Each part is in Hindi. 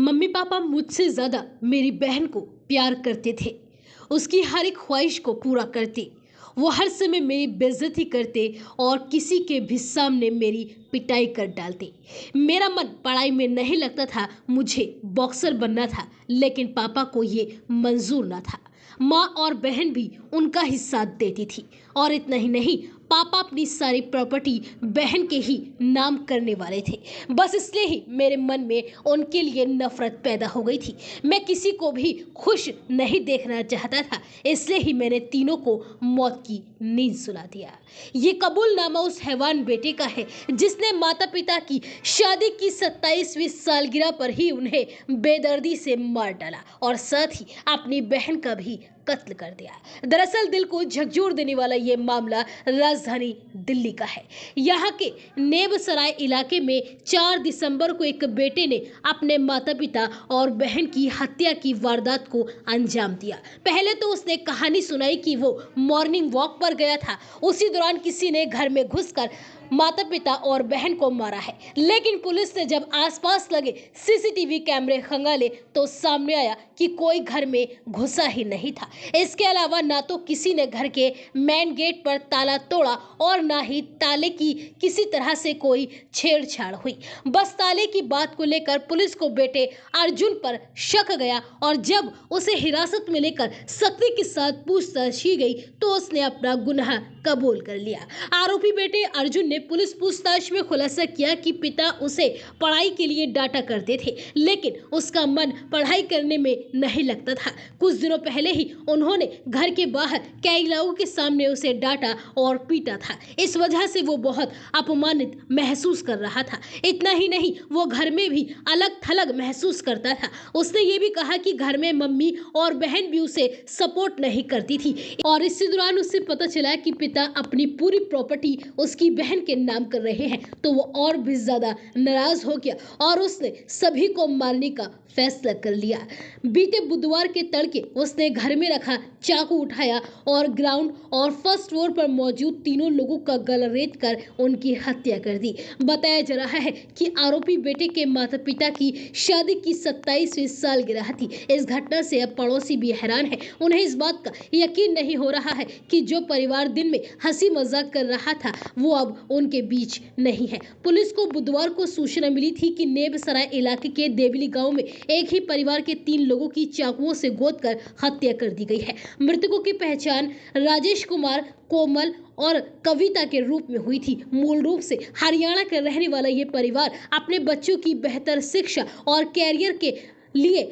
मम्मी पापा मुझसे ज्यादा मेरी बहन को प्यार करते थे। उसकी हर एक ख्वाहिश को पूरा करते। वो हर समय मेरी बेइज्जती करते और किसी के भी सामने मेरी पिटाई कर डालते। मेरा मन पढ़ाई में नहीं लगता था, मुझे बॉक्सर बनना था, लेकिन पापा को ये मंजूर ना था। माँ और बहन भी उनका ही साथ देती थी और इतना ही नहीं, पापा अपनी सारी प्रॉपर्टी बहन के ही नाम करने वाले थे। बस इसलिए ही मेरे मन में उनके लिए नफरत पैदा हो गई थी। मैं किसी को भी खुश नहीं देखना चाहता था, इसलिए ही मैंने तीनों को मौत की नींद सुला दिया। ये कबूलनामा उस हैवान बेटे का है जिसने माता पिता की शादी की 27वीं सालगिरह पर ही उन्हें बेदर्दी से मार डाला और साथ ही अपनी बहन का भी कत्ल कर दिया। दरअसल दिल को झकझोर देने वाला ये मामला राजधानी दिल्ली का है। यहाँ के नेबसराय इलाके में 4 दिसंबर को एक बेटे ने अपने माता पिता और बहन की हत्या की वारदात को अंजाम दिया। पहले तो उसने कहानी सुनाई कि वो मॉर्निंग वॉक पर गया था, उसी दौरान किसी ने घर में घुसकर माता पिता और बहन को मारा है। लेकिन पुलिस ने जब आसपास लगे सीसीटीवी कैमरे खंगाले तो सामने आया कि कोई घर में घुसा ही नहीं था। इसके अलावा ना तो किसी ने घर के मेन गेट पर ताला तोड़ा और ना ही ताले की किसी तरह से कोई छेड़छाड़ हुई। बस ताले की बात को लेकर पुलिस को बेटे अर्जुन पर शक गया और जब उसे हिरासत में लेकर सख्ती के साथ पूछताछ की गई तो उसने अपना गुनाह कबूल कर लिया। आरोपी बेटे अर्जुन ने पुलिस पूछताछ में खुलासा किया कि पिता उसे पढ़ाई के लिए डांटा करते थे, लेकिन उसका मन पढ़ाई करने में नहीं लगता था। कुछ दिनों पहले ही उन्होंने घर के बाहर कई लोगों के सामने उसे डांटा और पीटा था। इस वजह से वो बहुत अपमानित महसूस कर रहा था। इतना ही नहीं, वो घर में भी अलग थलग महसूस करता था। उसने ये भी कहा कि घर में मम्मी और बहन भी उसे सपोर्ट नहीं करती थी और इसी दौरान उसे पता चला कि पिता अपनी पूरी प्रॉपर्टी उसकी बहन के नाम कर रहे हैं, तो वो और भी ज्यादा नाराज हो गया और उसने सभी को मारने का फैसला कर लिया। बीते बुधवार के तड़के उसने घर में रखा चाकू उठाया और ग्राउंड और फर्स्ट फ्लोर पर मौजूद तीनों लोगों का गला रेत कर उनकी हत्या कर दी। बताया जा रहा है कि आरोपी बेटे के माता पिता की शादी की 27वीं सालगिरह थी। इस घटना से अब पड़ोसी भी हैरान है। उन्हें इस बात का यकीन नहीं हो रहा है कि जो परिवार दिन में हंसी मजाक कर रहा था वो अब उनके बीच नहीं है। पुलिस को बुधवार को सूचना मिली थी कि नेबसराय इलाके के देवली गांव में एक ही परिवार के 3 लोगों की चाकुओं से गोद कर हत्या कर दी गई है। मृतकों की पहचान राजेश कुमार, कोमल और कविता के रूप में हुई थी। मूल रूप से हरियाणा का रहने वाला ये परिवार अपने बच्चों की बेहतर शिक्षा और कैरियर के लिए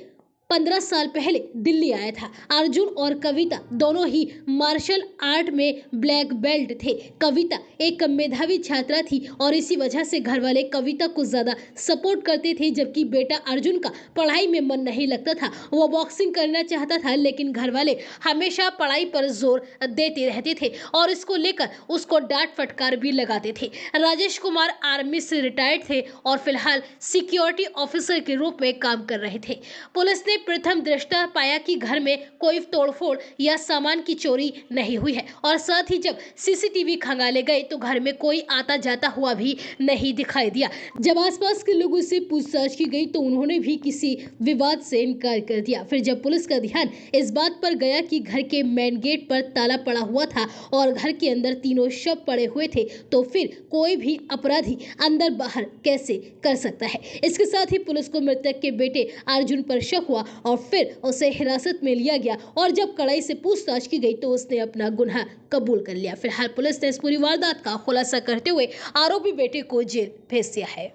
15 साल पहले दिल्ली आया था। अर्जुन और कविता दोनों ही मार्शल आर्ट में ब्लैक बेल्ट थे। कविता एक मेधावी छात्रा थी और इसी वजह से घर वाले कविता को ज्यादा सपोर्ट करते थे, जबकि बेटा अर्जुन का पढ़ाई में मन नहीं लगता था। वो बॉक्सिंग करना चाहता था, लेकिन घर वाले हमेशा पढ़ाई पर जोर देते रहते थे और इसको लेकर उसको डांट फटकार भी लगाते थे। राजेश कुमार आर्मी से रिटायर्ड थे और फिलहाल सिक्योरिटी ऑफिसर के रूप में काम कर रहे थे। पुलिस ने प्रथम दृष्टया पाया कि घर में कोई तोड़फोड़ या सामान की चोरी नहीं हुई है और साथ ही जब सीसीटीवी खंगाले गए तो घर में कोई आता जाता हुआ भी नहीं दिखाई दिया। जब आसपास के लोगों से पूछताछ की गई तो उन्होंने भी किसी विवाद से इनकार कर दिया। फिर जब पुलिस का ध्यान इस बात पर गया कि घर के मेन गेट पर ताला पड़ा हुआ था और घर के अंदर तीनों शव पड़े हुए थे, तो फिर कोई भी अपराधी अंदर बाहर कैसे कर सकता है। इसके साथ ही पुलिस को मृतक के बेटे अर्जुन पर शक हुआ और फिर उसे हिरासत में लिया गया और जब कड़ाई से पूछताछ की गई तो उसने अपना गुनाह कबूल कर लिया। फिलहाल पुलिस ने इस पूरी वारदात का खुलासा करते हुए आरोपी बेटे को जेल भेज दिया है।